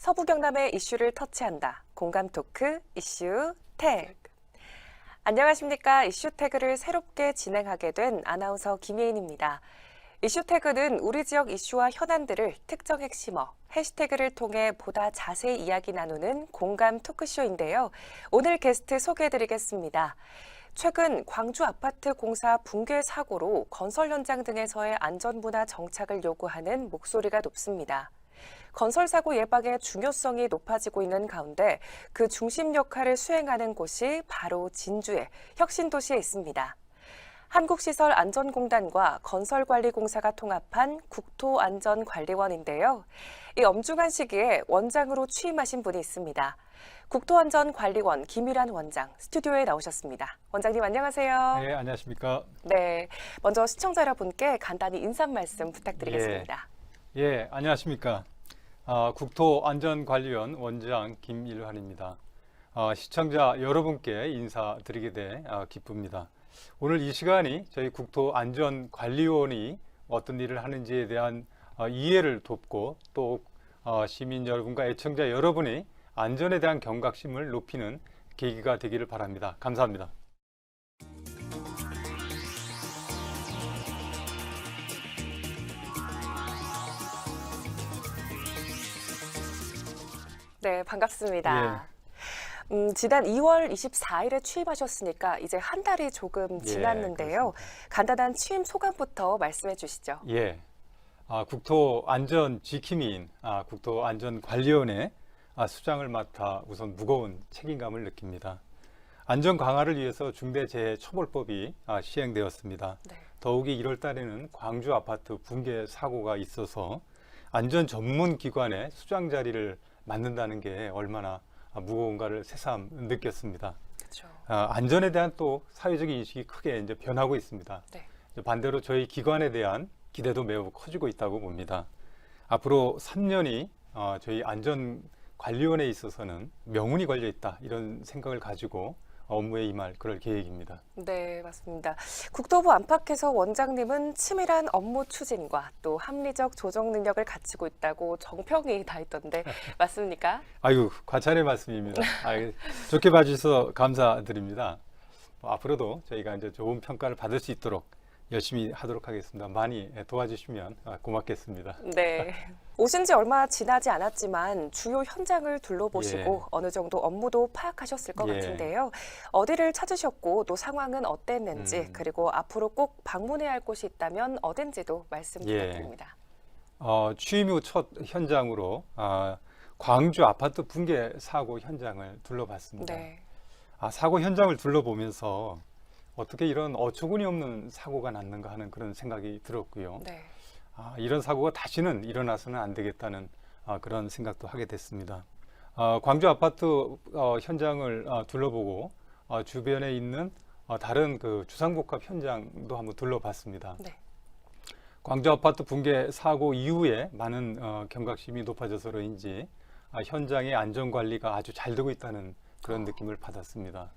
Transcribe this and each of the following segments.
서부 경남의 이슈를 터치한다. 공감 토크 이슈 태그. 안녕하십니까. 이슈 태그를 새롭게 진행하게 된 아나운서 김예인입니다. 이슈 태그는 우리 지역 이슈와 현안들을 특정 핵심어, 해시태그를 통해 보다 자세히 이야기 나누는 공감 토크쇼인데요. 오늘 게스트 소개해드리겠습니다. 최근 광주 아파트 공사 붕괴 사고로 건설 현장 등에서의 안전문화 정착을 요구하는 목소리가 높습니다. 건설 사고 예방의 중요성이 높아지고 있는 가운데 그 중심 역할을 수행하는 곳이 바로 진주의 혁신도시에 있습니다. 한국시설안전공단과 건설관리공사가 통합한 국토안전관리원인데요. 이 엄중한 시기에 원장으로 취임하신 분이 있습니다. 국토안전관리원 김일환 원장 스튜디오에 나오셨습니다. 원장님 안녕하세요. 네, 안녕하십니까. 네, 먼저 시청자 여러분께 간단히 인사 말씀 부탁드리겠습니다. 예, 안녕하십니까. 국토안전관리원 원장 김일환입니다. 시청자 여러분께 인사드리게 돼 기쁩니다. 오늘 이 시간이 저희 국토안전관리원이 어떤 일을 하는지에 대한 이해를 돕고 또 시민 여러분과 애청자 여러분이 안전에 대한 경각심을 높이는 계기가 되기를 바랍니다. 감사합니다. 네, 반갑습니다. 지난 2월 24일에 취임하셨으니까 이제 한 달이 조금 지났는데요. 간단한 취임 소감부터 말씀해 주시죠. 예, 국토안전 지킴이인 국토안전관리원의 수장을 맡아 우선 무거운 책임감을 느낍니다. 안전 강화를 위해서 중대재해처벌법이 시행되었습니다. 네. 더욱이 1월 달에는 광주 아파트 붕괴 사고가 있어서 안전 전문 기관의 수장 자리를 맡는다는 게 얼마나 무거운가를 새삼 느꼈습니다. 그렇죠. 안전에 대한 또 사회적 인식이 크게 이제 변하고 있습니다. 네. 반대로 저희 기관에 대한 기대도 매우 커지고 있다고 봅니다. 앞으로 3년이 저희 안전관리원에 있어서는 명운이 걸려 있다 이런 생각을 가지고 업무에 임할 그럴 계획입니다. 네, 맞습니다. 국토부 안팎에서 원장님은 치밀한 업무 추진과 또 합리적 조정 능력을 갖추고 있다고 정평이 다 있던데 맞습니까? 아유, 과찬의 말씀입니다. 좋게 봐주셔서 감사드립니다. 앞으로도 저희가 이제 좋은 평가를 받을 수 있도록 열심히 하도록 하겠습니다. 많이 도와주시면 고맙겠습니다. 네. 오신 지 얼마 지나지 않았지만 주요 현장을 둘러보시고 어느 정도 업무도 파악하셨을 것 같은데요. 어디를 찾으셨고 또 상황은 어땠는지 그리고 앞으로 꼭 방문해야 할 곳이 있다면 어딘지도 말씀 부탁드립니다. 취임 후 첫 현장으로 광주 아파트 붕괴 사고 현장을 둘러봤습니다. 네. 사고 현장을 둘러보면서 어떻게 이런 어처구니 없는 사고가 났는가 하는 그런 생각이 들었고요. 네. 이런 사고가 다시는 일어나서는 안 되겠다는 그런 생각도 하게 됐습니다. 광주 아파트 현장을 둘러보고 주변에 있는 다른 그 주상복합 현장도 한번 둘러봤습니다. 네. 광주 아파트 붕괴 사고 이후에 많은 경각심이 높아져서 그런지 현장의 안전관리가 아주 잘 되고 있다는 그런 느낌을 받았습니다.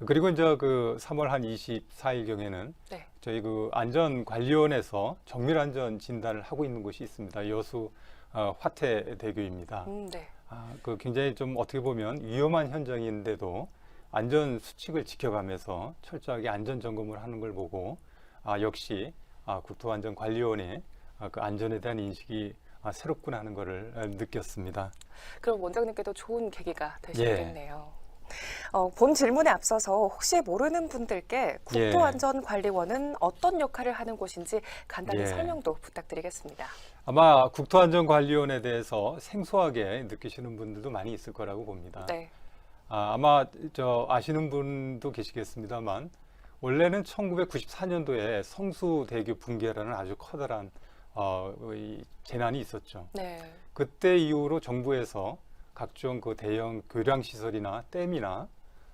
그리고 이제 그 3월 한 24일경에는 저희 그 안전관리원에서 정밀안전 진단을 하고 있는 곳이 있습니다. 여수 화태대교입니다. 네. 그 굉장히 좀 어떻게 보면 위험한 현장인데도 안전 수칙을 지켜가면서 철저하게 안전 점검을 하는 걸 보고 역시 국토안전관리원의 그 안전에 대한 인식이 새롭구나 하는 것을 느꼈습니다. 그럼 원장님께도 좋은 계기가 되셨겠네요. 본 질문에 앞서서 혹시 모르는 분들께 국토안전관리원은 어떤 역할을 하는 곳인지 간단히 설명도 부탁드리겠습니다. 아마 국토안전관리원에 대해서 생소하게 느끼시는 분들도 많이 있을 거라고 봅니다. 네. 아마 아시는 분도 계시겠습니다만 원래는 1994년도에 성수대교 붕괴라는 아주 커다란 재난이 있었죠. 네. 그때 이후로 정부에서 각종 그 대형 교량 시설이나 댐이나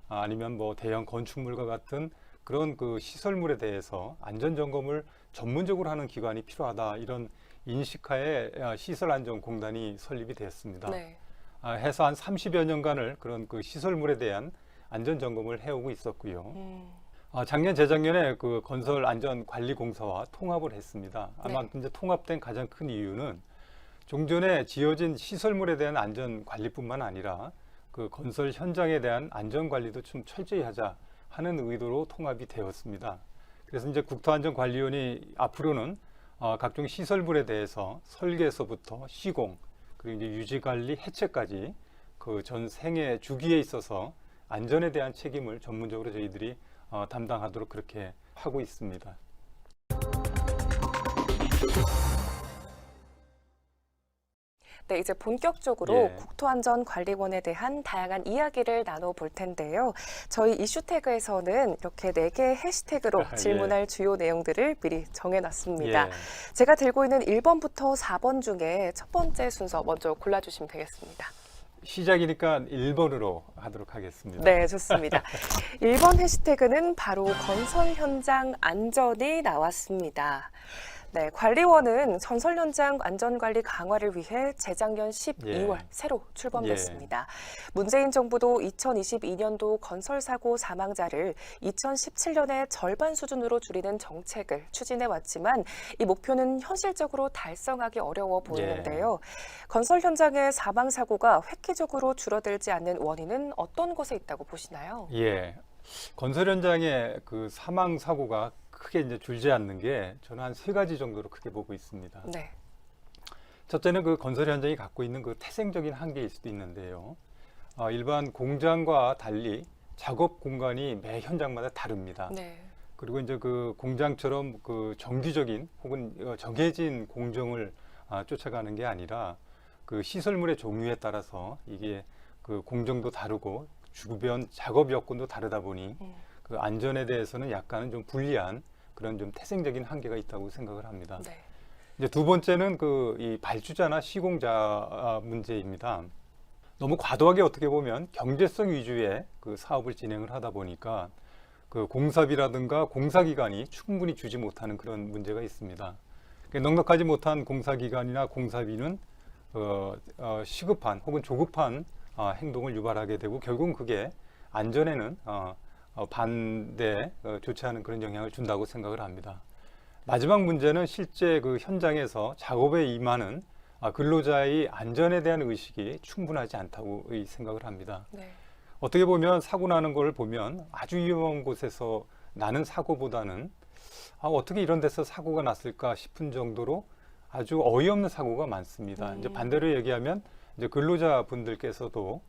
아니면 뭐 대형 건축물과 같은 그런 그 시설물에 대해서 안전 점검을 전문적으로 하는 기관이 필요하다 이런 인식하에 시설안전공단이 설립이 되었습니다. 네. 해서 한 30여 년간을 그런 그 시설물에 대한 안전 점검을 해오고 있었고요. 작년 재작년에 그 건설안전관리공사와 통합을 했습니다. 아마 이제 통합된 가장 큰 이유는 종전에 지어진 시설물에 대한 안전 관리뿐만 아니라 그 건설 현장에 대한 안전 관리도 좀 철저히 하자 하는 의도로 통합이 되었습니다. 그래서 이제 국토안전관리원이 앞으로는 각종 시설물에 대해서 설계에서부터 시공, 그리고 이제 유지관리, 해체까지 그 전 생애 주기에 있어서 안전에 대한 책임을 전문적으로 저희들이 담당하도록 그렇게 하고 있습니다. 네, 이제 본격적으로 예. 국토안전관리원에 대한 다양한 이야기를 나눠볼 텐데요. 저희 이슈태그에서는 이렇게 4개의 해시태그로 예. 질문할 주요 내용들을 미리 정해놨습니다. 예. 제가 들고 있는 1번부터 4번 중에 첫 번째 순서 먼저 골라주시면 되겠습니다. 시작이니까 1번으로 하도록 하겠습니다. 네, 좋습니다. 1번 해시태그는 바로 건설 현장 안전이 나왔습니다. 네, 관리원은 건설 현장 안전관리 강화를 위해 재작년 12월 새로 출범됐습니다. 문재인 정부도 2022년도 건설사고 사망자를 2017년의 절반 수준으로 줄이는 정책을 추진해 왔지만 이 목표는 현실적으로 달성하기 어려워 보이는데요. 건설 현장의 사망 사고가 획기적으로 줄어들지 않는 원인은 어떤 곳에 있다고 보시나요? 예. 건설 현장의 그 사망 사고가 크게 이제 줄지 않는 게 저는 한 3가지 정도로 크게 보고 있습니다. 네. 첫째는 그 건설 현장이 갖고 있는 그 태생적인 한계일 수도 있는데요. 일반 공장과 달리 작업 공간이 매 현장마다 다릅니다. 네. 그리고 이제 그 공장처럼 그 정규적인 혹은 정해진 공정을 쫓아가는 게 아니라 그 시설물의 종류에 따라서 이게 그 공정도 다르고 주변 작업 여건도 다르다 보니 그 안전에 대해서는 약간은 좀 불리한 그런 좀 태생적인 한계가 있다고 생각을 합니다. 네. 이제 두 번째는 그 이 발주자나 시공자 문제입니다. 너무 과도하게 어떻게 보면 경제성 위주의 그 사업을 진행을 하다 보니까 그 공사비라든가 공사기간이 충분히 주지 못하는 그런 문제가 있습니다. 넉넉하지 못한 공사기간이나 공사비는 시급한 혹은 조급한 행동을 유발하게 되고 결국은 그게 안전에는 반대 좋지 않은 그런 영향을 준다고 생각을 합니다. 마지막 문제는 실제 그 현장에서 작업에 임하는 근로자의 안전에 대한 의식이 충분하지 않다고 생각을 합니다. 네. 어떻게 보면 사고 나는 걸 보면 아주 위험한 곳에서 나는 사고보다는 어떻게 이런 데서 사고가 났을까 싶은 정도로 아주 어이없는 사고가 많습니다. 이제 반대로 얘기하면 이제 근로자분들께서도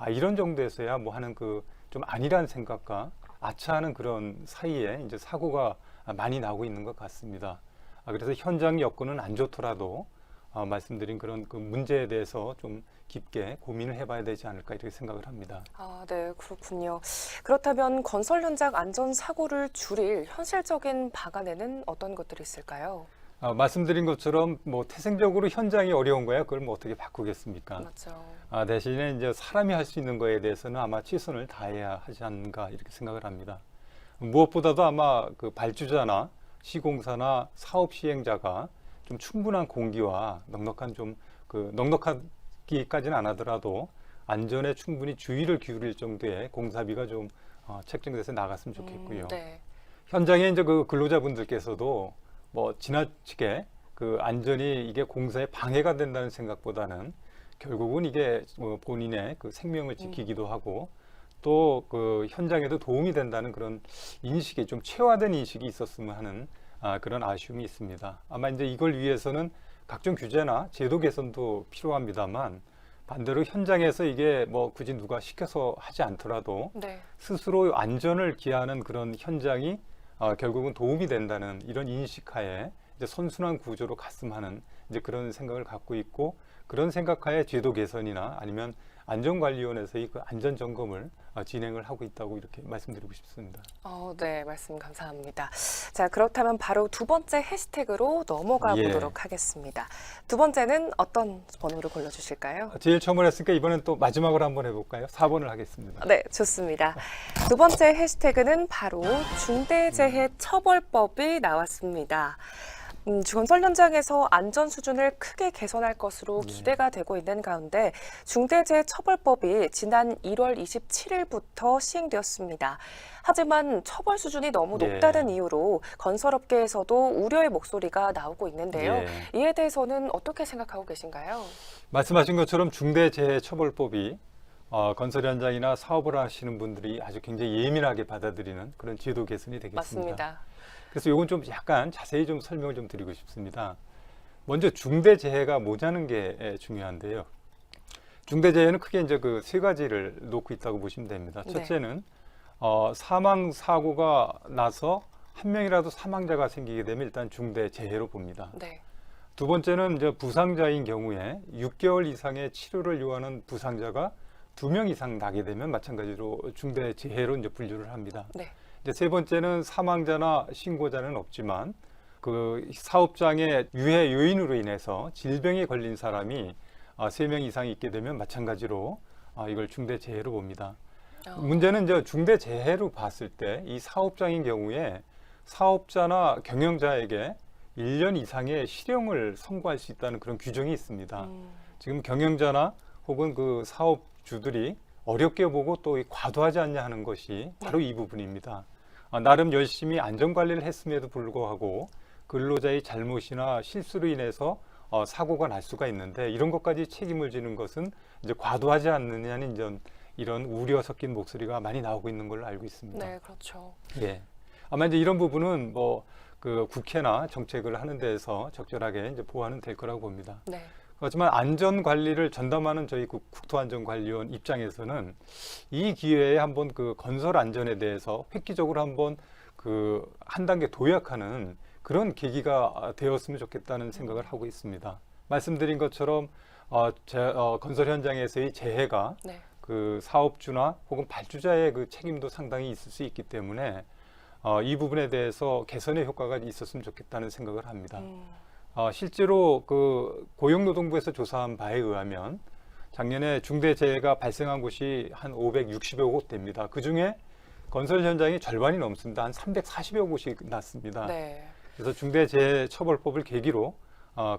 이런 정도에서야 뭐 하는 그 좀 아니란 생각과 아차하는 그런 사이에 이제 사고가 많이 나고 있는 것 같습니다. 그래서 현장 여건은 안 좋더라도 말씀드린 그런 그 문제에 대해서 좀 깊게 고민을 해봐야 되지 않을까 이렇게 생각을 합니다. 네, 그렇군요. 그렇다면 건설 현장 안전 사고를 줄일 현실적인 방안에는 어떤 것들이 있을까요? 말씀드린 것처럼 뭐 태생적으로 현장이 어려운 거야. 그걸 뭐 어떻게 바꾸겠습니까? 맞죠. 대신에 이제 사람이 할 수 있는 거에 대해서는 아마 최선을 다해야 하지 않는가 이렇게 생각을 합니다. 무엇보다도 아마 그 발주자나 시공사나 사업 시행자가 좀 충분한 공기와 넉넉한 좀 그 넉넉하기까지는 안 하더라도 안전에 충분히 주의를 기울일 정도의 공사비가 좀 책정돼서 나갔으면 좋겠고요. 네. 현장에 이제 그 근로자분들께서도 뭐 지나치게 그 안전이 이게 공사에 방해가 된다는 생각보다는 결국은 이게 본인의 그 생명을 지키기도 하고 또 그 현장에도 도움이 된다는 그런 인식이 좀 체화된 인식이 있었으면 하는 그런 아쉬움이 있습니다. 아마 이제 이걸 위해서는 각종 규제나 제도 개선도 필요합니다만 반대로 현장에서 이게 뭐 굳이 누가 시켜서 하지 않더라도 네. 스스로 안전을 기하는 그런 현장이 결국은 도움이 된다는 이런 인식하에 이제 선순환 구조로 갔으면 하는 이제 그런 생각을 갖고 있고 그런 생각하에 제도 개선이나 아니면 안전관리원에서의 그 안전 점검을 진행을 하고 있다고 이렇게 말씀드리고 싶습니다. 네, 말씀 감사합니다. 자, 그렇다면 바로 두 번째 해시태그로 넘어가 보도록 하겠습니다. 두 번째는 어떤 번호를 골라주실까요? 제일 처음으로 했으니까 이번엔 또 마지막으로 한번 해볼까요? 4번을 하겠습니다. 네, 좋습니다. 두 번째 해시태그는 바로 중대재해처벌법이 나왔습니다. 건설 현장에서 안전 수준을 크게 개선할 것으로 예. 기대가 되고 있는 가운데 중대재해처벌법이 지난 1월 27일부터 시행되었습니다. 하지만 처벌 수준이 너무 예. 높다는 이유로 건설업계에서도 우려의 목소리가 나오고 있는데요. 예. 이에 대해서는 어떻게 생각하고 계신가요? 말씀하신 것처럼 중대재해처벌법이 건설 현장이나 사업을 하시는 분들이 아주 굉장히 예민하게 받아들이는 그런 제도 개선이 되겠습니다. 맞습니다. 그래서 이건 좀 약간 자세히 좀 설명을 좀 드리고 싶습니다. 먼저 중대재해가 뭐냐는 게 중요한데요. 중대재해는 크게 이제 그 세 가지를 놓고 있다고 보시면 됩니다. 네. 첫째는 사망 사고가 나서 한 명이라도 사망자가 생기게 되면 일단 중대재해로 봅니다. 네. 두 번째는 이제 부상자인 경우에 6개월 이상의 치료를 요하는 부상자가 2명 이상 나게 되면 마찬가지로 중대재해로 이제 분류를 합니다. 네. 이제 세 번째는 사망자나 신고자는 없지만 그 사업장의 유해 요인으로 인해서 질병에 걸린 사람이 3명 이상 있게 되면 마찬가지로 이걸 중대재해로 봅니다. 문제는 이제 중대재해로 봤을 때 이 사업장인 경우에 사업자나 경영자에게 1년 이상의 실형을 선고할 수 있다는 그런 규정이 있습니다. 지금 경영자나 혹은 그 사업주들이 어렵게 보고 또 과도하지 않냐 하는 것이 바로 이 부분입니다. 나름 열심히 안전관리를 했음에도 불구하고 근로자의 잘못이나 실수로 인해서 사고가 날 수가 있는데 이런 것까지 책임을 지는 것은 이제 과도하지 않느냐는 이런 우려 섞인 목소리가 많이 나오고 있는 걸로 알고 있습니다. 네, 그렇죠. 예. 아마 이제 이런 부분은 그 국회나 정책을 하는 데에서 적절하게 이제 보완은 될 거라고 봅니다. 네. 하지만 안전 관리를 전담하는 저희 국토안전관리원 입장에서는 이 기회에 한번 그 건설 안전에 대해서 획기적으로 한번 그 한 단계 도약하는 그런 계기가 되었으면 좋겠다는 생각을 하고 있습니다. 말씀드린 것처럼 건설 현장에서의 재해가 네. 그 사업주나 혹은 발주자의 그 책임도 상당히 있을 수 있기 때문에 이 부분에 대해서 개선의 효과가 있었으면 좋겠다는 생각을 합니다. 실제로 그 고용노동부에서 조사한 바에 의하면 작년에 중대재해가 발생한 곳이 한 560여 곳 됩니다. 그중에 건설 현장이 절반이 넘습니다. 한 340여 곳이 났습니다. 네. 그래서 중대재해처벌법을 계기로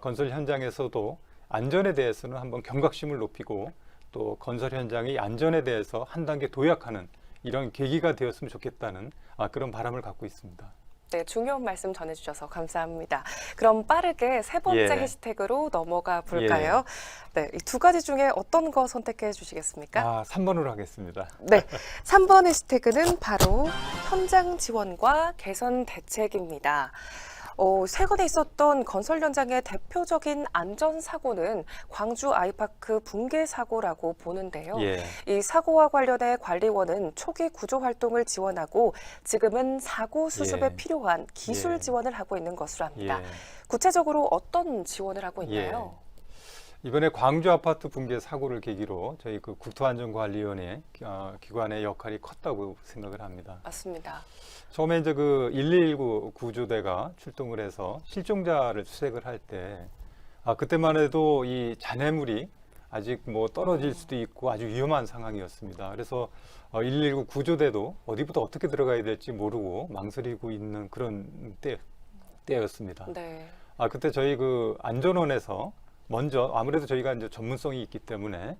건설 현장에서도 안전에 대해서는 한번 경각심을 높이고 또 건설 현장의 안전에 대해서 한 단계 도약하는 이런 계기가 되었으면 좋겠다는 그런 바람을 갖고 있습니다. 네, 중요한 말씀 전해주셔서 감사합니다. 그럼 빠르게 세 번째 예. 해시태그로 넘어가 볼까요? 네, 이 두 가지 중에 어떤 거 선택해 주시겠습니까? 3번으로 하겠습니다. 네, 3번 해시태그는 바로 현장 지원과 개선 대책입니다. 최근에 있었던 건설 현장의 대표적인 안전사고는 광주 아이파크 붕괴 사고라고 보는데요. 예. 이 사고와 관련해 관리원은 초기 구조 활동을 지원하고 지금은 사고 수습에 예. 필요한 기술 예. 지원을 하고 있는 것으로 압니다. 예. 구체적으로 어떤 지원을 하고 있나요? 이번에 광주 아파트 붕괴 사고를 계기로 저희 그 국토안전관리원의 기관의 역할이 컸다고 생각을 합니다. 맞습니다. 처음에 이제 그 119 구조대가 출동을 해서 실종자를 수색을 할 때 그때만 해도 이 잔해물이 아직 떨어질 수도 있고 아주 위험한 상황이었습니다. 그래서 119 구조대도 어디부터 어떻게 들어가야 될지 모르고 망설이고 있는 그런 때였습니다. 네. 그때 저희 그 안전원에서 먼저 아무래도 저희가 이제 전문성이 있기 때문에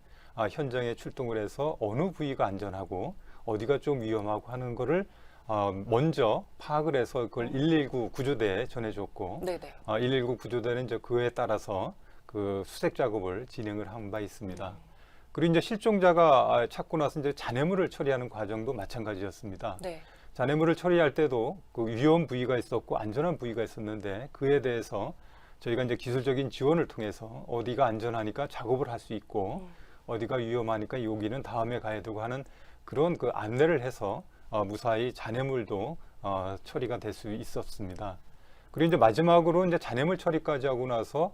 현장에 출동을 해서 어느 부위가 안전하고 어디가 좀 위험하고 하는 거를 먼저 파악을 해서 그걸 119 구조대에 전해줬고, 네네. 119 구조대는 이제 그에 따라서 그 수색 작업을 진행을 한 바 있습니다. 그리고 이제 실종자가 찾고 나서 이제 잔해물을 처리하는 과정도 마찬가지였습니다. 네. 잔해물을 처리할 때도 그 위험 부위가 있었고 안전한 부위가 있었는데 그에 대해서 저희가 이제 기술적인 지원을 통해서 어디가 안전하니까 작업을 할 수 있고 어디가 위험하니까 여기는 다음에 가야 되고 하는 그런 그 안내를 해서 무사히 잔해물도 처리가 될 수 있었습니다. 그리고 이제 마지막으로 이제 잔해물 처리까지 하고 나서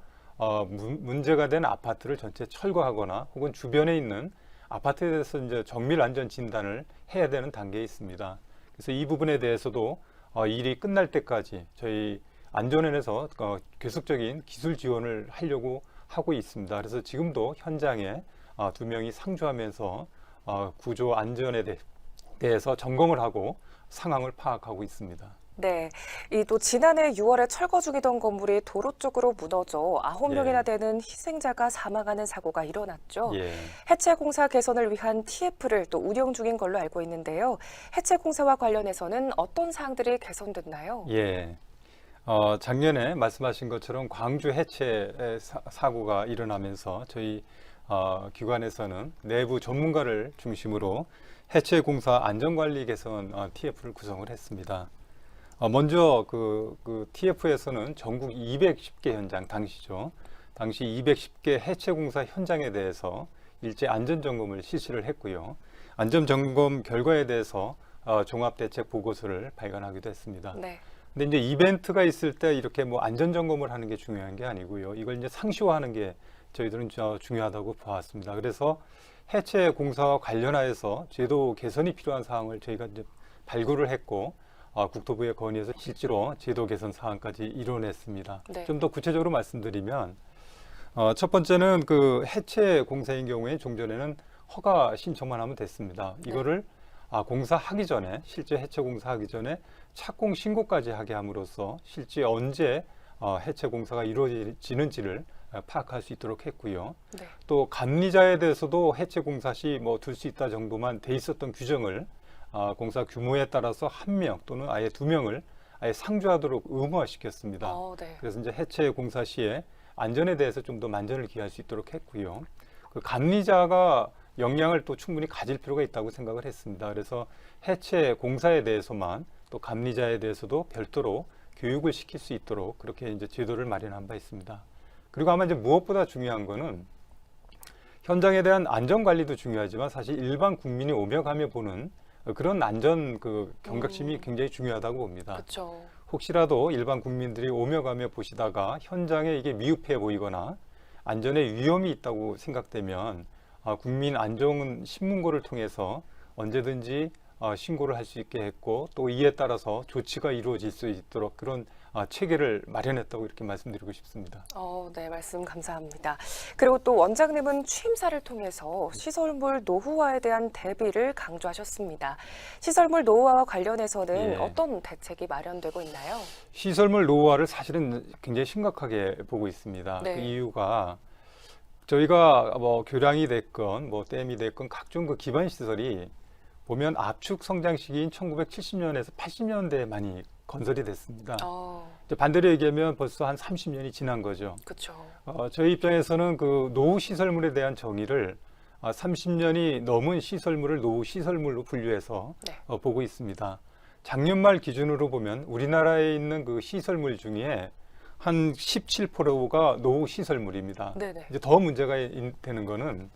문제가 된 아파트를 전체 철거하거나 혹은 주변에 있는 아파트에 대해서 이제 정밀 안전 진단을 해야 되는 단계에 있습니다. 그래서 이 부분에 대해서도 일이 끝날 때까지 저희 안전원에서 계속적인 기술 지원을 하려고 하고 있습니다. 그래서 지금도 현장에 2명이 상주하면서 구조 안전에 대해서 점검을 하고 상황을 파악하고 있습니다. 네, 이 또 지난해 6월에 철거 중이던 건물이 도로 쪽으로 무너져 9명이나 예. 되는 희생자가 사망하는 사고가 일어났죠. 예. 해체 공사 개선을 위한 TF를 또 운영 중인 걸로 알고 있는데요. 해체 공사와 관련해서는 어떤 사항들이 개선됐나요? 예. 작년에 말씀하신 것처럼 광주 해체 사고가 일어나면서 저희 기관에서는 내부 전문가를 중심으로 해체 공사 안전관리 개선 TF를 구성을 했습니다. 먼저 그 TF에서는 전국 210개 현장 당시죠. 당시 210개 해체 공사 현장에 대해서 일제 안전 점검을 실시를 했고요. 안전 점검 결과에 대해서 종합 대책 보고서를 발간하기도 했습니다. 네. 근데 이제 이벤트가 있을 때 이렇게 뭐 안전 점검을 하는 게 중요한 게 아니고요. 이걸 이제 상시화하는 게 저희들은 중요하다고 보았습니다. 그래서 해체 공사와 관련하여서 제도 개선이 필요한 사항을 저희가 이제 발굴을 했고 국토부에 건의해서 실제로 제도 개선 사항까지 이뤄냈습니다. 네. 좀 더 구체적으로 말씀드리면 첫 번째는 그 해체 공사인 경우에 종전에는 허가 신청만 하면 됐습니다. 이거를 공사하기 전에 실제 해체 공사하기 전에 착공 신고까지 하게 함으로써 실제 언제 해체 공사가 이루어지는지를 파악할 수 있도록 했고요. 네. 또 감리자에 대해서도 해체 공사 시 뭐 둘 수 있다 정도만 돼 있었던 규정을 공사 규모에 따라서 1명 또는 아예 2명을 아예 상주하도록 의무화시켰습니다. 네. 그래서 이제 해체 공사 시에 안전에 대해서 좀 더 만전을 기할 수 있도록 했고요. 그 감리자가 역량을 또 충분히 가질 필요가 있다고 생각을 했습니다. 그래서 해체 공사에 대해서만 또 감리자에 대해서도 별도로 교육을 시킬 수 있도록 그렇게 이제 제도를 마련한 바 있습니다. 그리고 아마 이제 무엇보다 중요한 거는 현장에 대한 안전 관리도 중요하지만 사실 일반 국민이 오며 가며 보는 그런 안전 그 경각심이 굉장히 중요하다고 봅니다. 그렇죠. 혹시라도 일반 국민들이 오며 가며 보시다가 현장에 이게 미흡해 보이거나 안전에 위험이 있다고 생각되면 국민 안전 신문고를 통해서 언제든지 신고를 할 수 있게 했고 또 이에 따라서 조치가 이루어질 수 있도록 그런 체계를 마련했다고 이렇게 말씀드리고 싶습니다. 네, 말씀 감사합니다. 그리고 또 원장님은 취임사를 통해서 시설물 노후화에 대한 대비를 강조하셨습니다. 시설물 노후화와 관련해서는 예. 어떤 대책이 마련되고 있나요? 시설물 노후화를 사실은 굉장히 심각하게 보고 있습니다. 네. 그 이유가 저희가 뭐 교량이 됐건 뭐 댐이 됐건 각종 그 기반 시설이 보면 압축 성장 시기인 1970년에서 80년대에 많이 건설이 됐습니다. 이제 반대로 얘기하면 벌써 한 30년이 지난 거죠. 그렇죠. 저희 입장에서는 그 노후 시설물에 대한 정의를 30년이 넘은 시설물을 노후 시설물로 분류해서 네. 보고 있습니다. 작년 말 기준으로 보면 우리나라에 있는 그 시설물 중에 한 17%가 노후 시설물입니다. 네네. 이제 더 문제가 되는 거는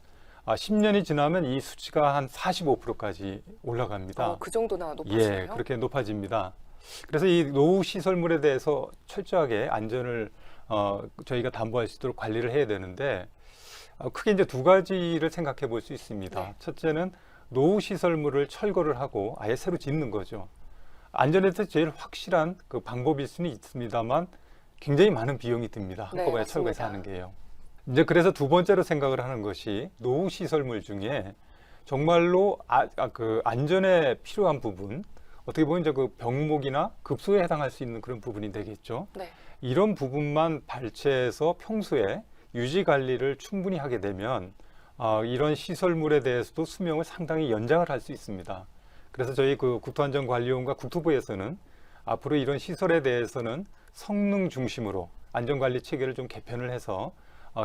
10년이 지나면 이 수치가 한 45%까지 올라갑니다. 그 정도나 높아지나요? 예, 그렇게 높아집니다. 그래서 이 노후 시설물에 대해서 철저하게 안전을 저희가 담보할 수 있도록 관리를 해야 되는데 크게 이제 두 가지를 생각해 볼 수 있습니다. 네. 첫째는 노후 시설물을 철거를 하고 아예 새로 짓는 거죠. 안전에 대해서 제일 확실한 그 방법일 수는 있습니다만 굉장히 많은 비용이 듭니다. 네, 한꺼번에 맞습니다. 철거해서 하는 게요. 이제 그래서 두 번째로 생각을 하는 것이 노후 시설물 중에 정말로 그 안전에 필요한 부분, 어떻게 보면 이제 그 병목이나 급소에 해당할 수 있는 그런 부분이 되겠죠. 네. 이런 부분만 발췌해서 평소에 유지 관리를 충분히 하게 되면 이런 시설물에 대해서도 수명을 상당히 연장을 할 수 있습니다. 그래서 저희 그 국토안전관리원과 국토부에서는 앞으로 이런 시설에 대해서는 성능 중심으로 안전관리 체계를 좀 개편을 해서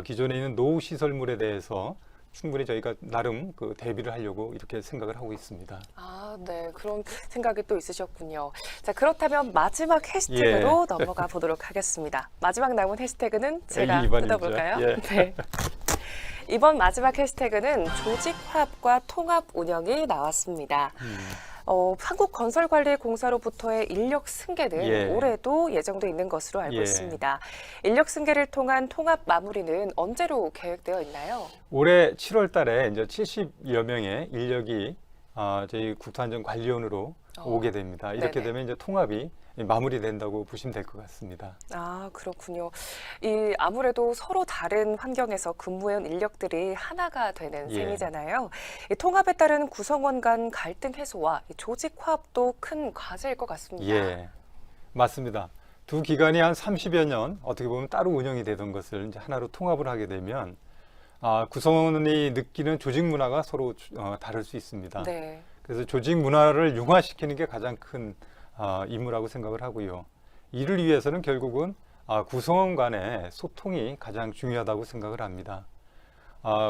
기존에 있는 노후 시설물에 대해서 충분히 저희가 나름 그 대비를 하려고 이렇게 생각을 하고 있습니다. 네. 그런 생각이 또 있으셨군요. 자, 그렇다면 마지막 해시태그로 넘어가 보도록 하겠습니다. 마지막 남은 해시태그는 제가 A2번이죠. 뜯어볼까요? 예. 네. 이번 마지막 해시태그는 조직 화합과 통합 운영이 나왔습니다. 한국건설관리공사로부터의 인력 승계는 예. 올해도 예정돼 있는 것으로 알고 예. 있습니다. 인력 승계를 통한 통합 마무리는 언제로 계획되어 있나요? 올해 7월 달에 이제 70여 명의 인력이 저희 국토안전관리원으로 오게 됩니다. 이렇게 네네. 되면 이제 통합이 마무리된다고 보시면 될 것 같습니다. 그렇군요. 아무래도 서로 다른 환경에서 근무해온 인력들이 하나가 되는 예. 셈이잖아요. 이 통합에 따른 구성원 간 갈등 해소와 이 조직 화합도 큰 과제일 것 같습니다. 예. 맞습니다. 두 기관이 한 30여 년 어떻게 보면 따로 운영이 되던 것을 이제 하나로 통합을 하게 되면 구성원이 느끼는 조직 문화가 서로 다를 수 있습니다. 네. 그래서 조직 문화를 융화시키는 게 가장 큰 임무라고 생각을 하고요. 이를 위해서는 결국은 구성원 간의 소통이 가장 중요하다고 생각을 합니다.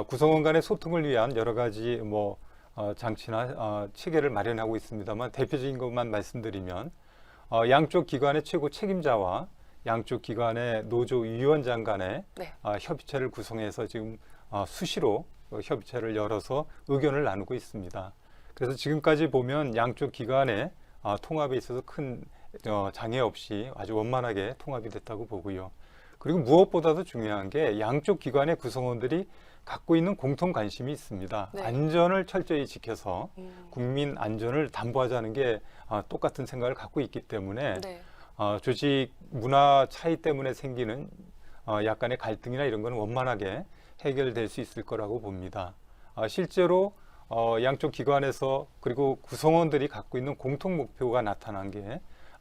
구성원 간의 소통을 위한 여러 가지 장치나 체계를 마련하고 있습니다만 대표적인 것만 말씀드리면 양쪽 기관의 최고 책임자와 양쪽 기관의 노조 위원장 간의 네. 협의체를 구성해서 지금 수시로 협의체를 열어서 의견을 나누고 있습니다. 그래서 지금까지 보면 양쪽 기관의 통합에 있어서 큰 장애 없이 아주 원만하게 통합이 됐다고 보고요. 그리고 무엇보다도 중요한 게 양쪽 기관의 구성원들이 갖고 있는 공통 관심이 있습니다. 네. 안전을 철저히 지켜서 국민 안전을 담보하자는 게 똑같은 생각을 갖고 있기 때문에 네. 조직 문화 차이 때문에 생기는 약간의 갈등이나 이런 거는 원만하게 해결될 수 있을 거라고 봅니다. 실제로 양쪽 기관에서 그리고 구성원들이 갖고 있는 공통 목표가 나타난 게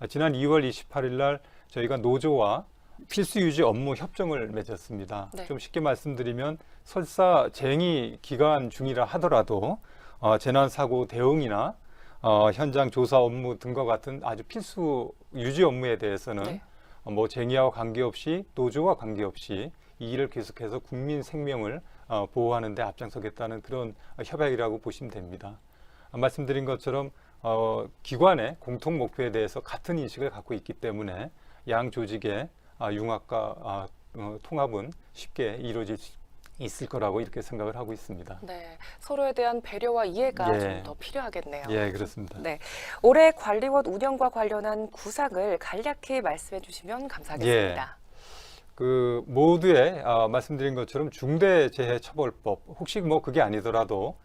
지난 2월 28일 날 저희가 노조와 필수 유지 업무 협정을 맺었습니다. 네. 좀 쉽게 말씀드리면 설사 쟁의 기간 중이라 하더라도 재난 사고 대응이나 현장 조사 업무 등과 같은 아주 필수 유지 업무에 대해서는 네. 쟁의와 관계없이 노조와 관계없이 이 일을 계속해서 국민 생명을 보호하는 데 앞장서겠다는 그런 협약이라고 보시면 됩니다. 말씀드린 것처럼 기관의 공통 목표에 대해서 같은 인식을 갖고 있기 때문에 양 조직의 융합과 통합은 쉽게 이루어질 수 있을 거라고 이렇게 생각을 하고 있습니다. 네. 서로에 대한 배려와 이해가 예. 좀 더 필요하겠네요. 예, 그렇습니다. 네. 올해 관리원 운영과 관련한 구상을 간략히 말씀해 주시면 감사하겠습니다. 그 모두의 말씀드린 것처럼 중대재해처벌법 혹시 그게 아니더라도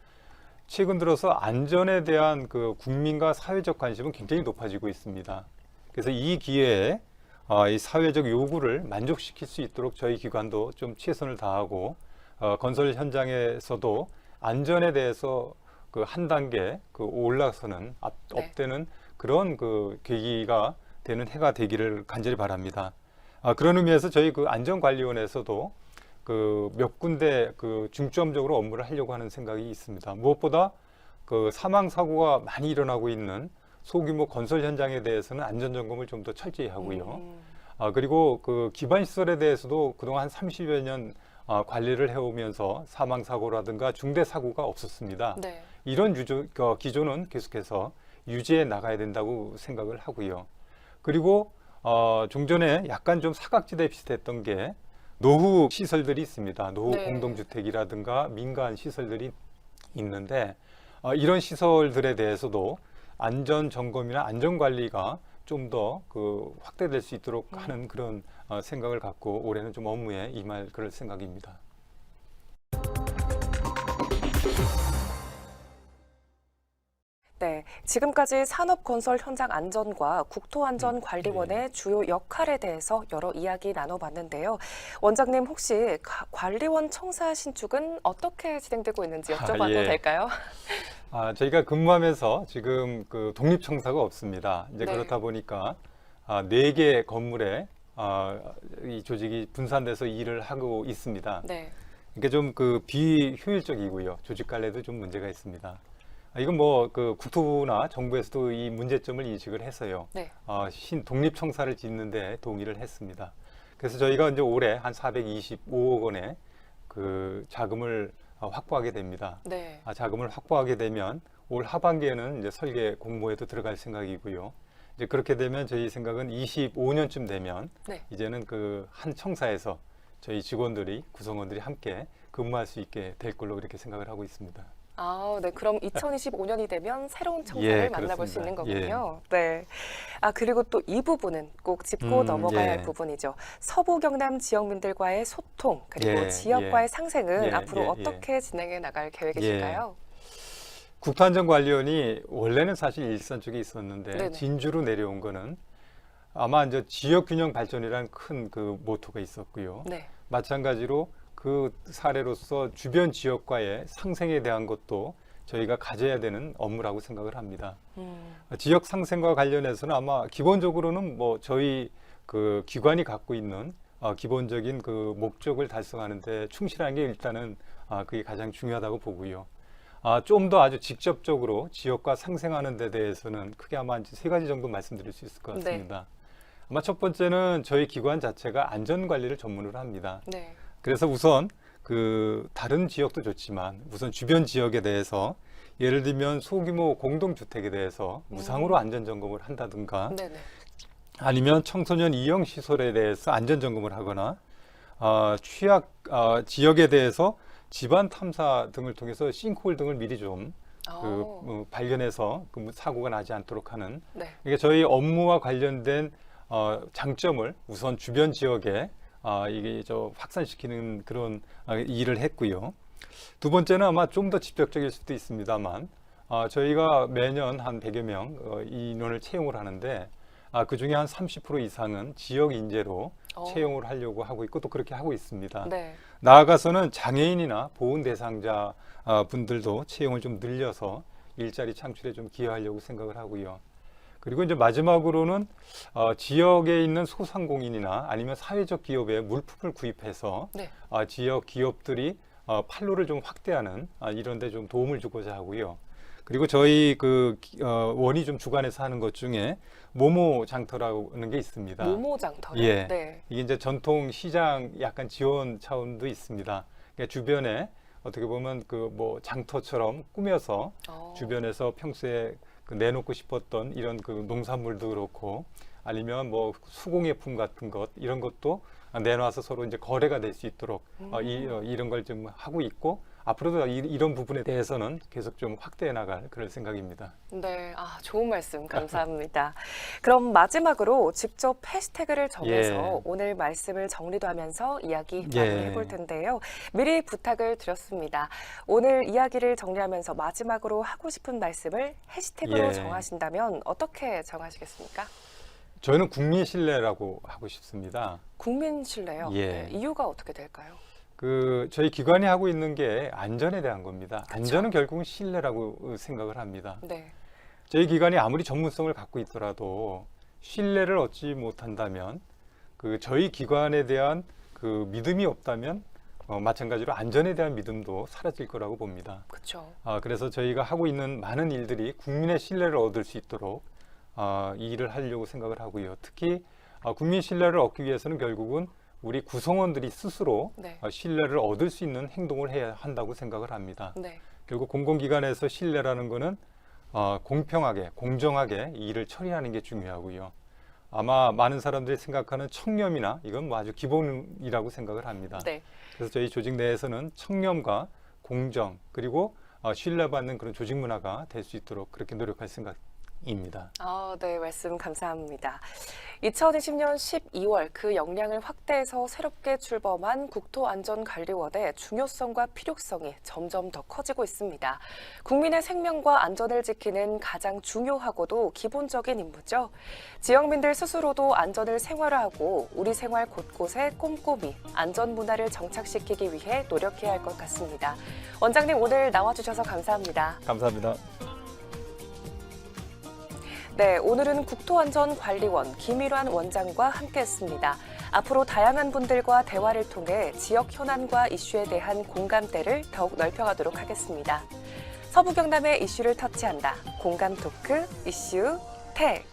최근 들어서 안전에 대한 그 국민과 사회적 관심은 굉장히 높아지고 있습니다. 그래서 이 기회에 이 사회적 요구를 만족시킬 수 있도록 저희 기관도 좀 최선을 다하고 건설 현장에서도 안전에 대해서 그 한 단계 올라서는 네. 업되는 그런 그 계기가 되는 해가 되기를 간절히 바랍니다. 그런 의미에서 저희 그 안전관리원에서도 그 몇 군데 그 중점적으로 업무를 하려고 하는 생각이 있습니다. 무엇보다 그 사망 사고가 많이 일어나고 있는 소규모 건설 현장에 대해서는 안전 점검을 좀 더 철저히 하고요. 그리고 그 기반 시설에 대해서도 그동안 한 30여 년 관리를 해오면서 사망 사고라든가 중대 사고가 없었습니다. 네. 이런 기조는 계속해서 유지해 나가야 된다고 생각을 하고요. 그리고 종전에 약간 좀 사각지대 비슷했던 게 노후 시설들이 있습니다. 노후 네. 공동주택이라든가 민간 시설들이 있는데 이런 시설들에 대해서도 안전 점검이나 안전 관리가 좀 더 그 확대될 수 있도록 하는 그런 생각을 갖고 올해는 좀 업무에 임할 그럴 생각입니다. 네, 지금까지 산업건설 현장 안전과 국토안전관리원의 주요 역할에 대해서 여러 이야기 나눠봤는데요. 원장님 혹시 관리원 청사 신축은 어떻게 진행되고 있는지 여쭤봐도 예. 될까요? 저희가 근무하면서 지금 그 독립청사가 없습니다. 이제 네. 그렇다 보니까 4개 건물에 이 조직이 분산돼서 일을 하고 있습니다. 네. 이게 좀 그 비효율적이고요. 조직 관리에도 좀 문제가 있습니다. 이건 그 국토부나 정부에서도 이 문제점을 인식을 해서요. 네. 독립청사를 짓는데 동의를 했습니다. 그래서 저희가 이제 올해 한 425억 원의 그 자금을 확보하게 됩니다. 네. 자금을 확보하게 되면 올 하반기에는 이제 설계 공모에도 들어갈 생각이고요. 이제 그렇게 되면 저희 생각은 25년쯤 되면 네. 이제는 그 한 청사에서 저희 직원들이 구성원들이 함께 근무할 수 있게 될 걸로 그렇게 생각을 하고 있습니다. 네. 그럼 2025년이 되면 새로운 청사를 예, 만나볼 수 있는 그렇습니다. 거군요. 네. 그리고 또 이 부분은 꼭 짚고 넘어가야 할 예. 부분이죠. 서부 경남 지역민들과의 소통 그리고 예, 지역과의 예. 상생은 예, 앞으로 예, 어떻게 진행해 나갈 계획이실까요? 국토안전관리원이 원래는 사실 일산 쪽에 있었는데 네네. 진주로 내려온 거는 아마 이제 지역균형 발전이라는 큰 그 모토가 있었고요. 네. 마찬가지로 그 사례로서 주변 지역과의 상생에 대한 것도 저희가 가져야 되는 업무라고 생각을 합니다. 음, 지역 상생과 관련해서는 아마 기본적으로는 뭐 저희 그 기관이 갖고 있는 기본적인 그 목적을 달성하는 데 충실하는 게 일단은 그게 가장 중요하다고 보고요. 좀 더 아주 직접적으로 지역과 상생하는 데 대해서는 크게 아마 이제 세 가지 정도 말씀드릴 수 있을 것 같습니다. 아마 첫 번째는 저희 기관 자체가 안전 관리를 전문으로 합니다. 네. 그래서 우선 그 다른 지역도 좋지만 우선 주변 지역에 대해서 예를 들면 소규모 공동주택에 대해서 무상으로 안전 점검을 한다든가 네네. 아니면 청소년 이용 시설에 대해서 안전 점검을 하거나 취약 지역에 대해서 집안 탐사 등을 통해서 싱크홀 등을 미리 좀 발견해서 그 사고가 나지 않도록 하는 네. 이게 저희 업무와 관련된 장점을 우선 주변 지역에 이게 확산시키는 그런 일을 했고요. 두 번째는 아마 좀 더 직접적일 수도 있습니다만 저희가 매년 한 100여 명 인원을 채용을 하는데 그 중에 한 30% 이상은 지역 인재로 채용을 하려고 하고 있고 또 그렇게 하고 있습니다. 네. 나아가서는 장애인이나 보훈 대상자 분들도 채용을 좀 늘려서 일자리 창출에 좀 기여하려고 생각을 하고요. 그리고 이제 마지막으로는 지역에 있는 소상공인이나 아니면 사회적 기업에 물품을 구입해서 네. 지역 기업들이 판로를 좀 확대하는 이런 데 좀 도움을 주고자 하고요. 그리고 저희 원이 좀 주관해서 하는 것 중에 모모 장터라는 게 있습니다. 모모 장터요? 예. 네. 이게 이제 전통 시장 약간 지원 차원도 있습니다. 그러니까 주변에 어떻게 보면 그 뭐 장터처럼 꾸며서 주변에서 평소에 내놓고 싶었던 이런 그 농산물도 그렇고 아니면 뭐 수공예품 같은 것 이런 것도 내놔서 서로 이제 거래가 될 수 있도록 이런 걸 좀 하고 있고 앞으로도 이런 부분에 대해서는 계속 좀 확대해 나갈 그럴 생각입니다. 네, 좋은 말씀 감사합니다. 그럼 마지막으로 직접 해시태그를 정해서 예. 오늘 말씀을 정리도 하면서 이야기 예. 마무리해 볼 텐데요. 미리 부탁을 드렸습니다. 오늘 이야기를 정리하면서 마지막으로 하고 싶은 말씀을 해시태그로 예. 정하신다면 어떻게 정하시겠습니까? 저희는 국민 신뢰라고 하고 싶습니다. 국민 신뢰요? 예. 네, 이유가 어떻게 될까요? 저희 기관이 하고 있는 게 안전에 대한 겁니다. 그쵸. 안전은 결국은 신뢰라고 생각을 합니다. 네. 저희 기관이 아무리 전문성을 갖고 있더라도 신뢰를 얻지 못한다면 저희 기관에 대한 그 믿음이 없다면 마찬가지로 안전에 대한 믿음도 사라질 거라고 봅니다. 그렇죠. 그래서 저희가 하고 있는 많은 일들이 국민의 신뢰를 얻을 수 있도록 이 일을 하려고 생각을 하고요. 특히 국민 신뢰를 얻기 위해서는 결국은 우리 구성원들이 스스로 네. 신뢰를 얻을 수 있는 행동을 해야 한다고 생각을 합니다. 네. 결국 공공기관에서 신뢰라는 거는 공평하게, 공정하게 이 일을 처리하는 게 중요하고요. 아마 많은 사람들이 생각하는 청렴이나 이건 뭐 아주 기본이라고 생각을 합니다. 네. 그래서 저희 조직 내에서는 청렴과 공정 그리고 신뢰받는 그런 조직 문화가 될 수 있도록 그렇게 노력할 생각입니다. 네, 말씀 감사합니다. 2020년 12월 그 역량을 확대해서 새롭게 출범한 국토안전관리원의 중요성과 필요성이 점점 더 커지고 있습니다. 국민의 생명과 안전을 지키는 가장 중요하고도 기본적인 임무죠. 지역민들 스스로도 안전을 생활화하고 우리 생활 곳곳에 꼼꼼히 안전 문화를 정착시키기 위해 노력해야 할 것 같습니다. 원장님 오늘 나와주셔서 감사합니다. 감사합니다. 네, 오늘은 국토안전관리원 김일환 원장과 함께했습니다. 앞으로 다양한 분들과 대화를 통해 지역 현안과 이슈에 대한 공감대를 더욱 넓혀가도록 하겠습니다. 서부 경남의 이슈를 터치한다. 공감 토크 이슈 택.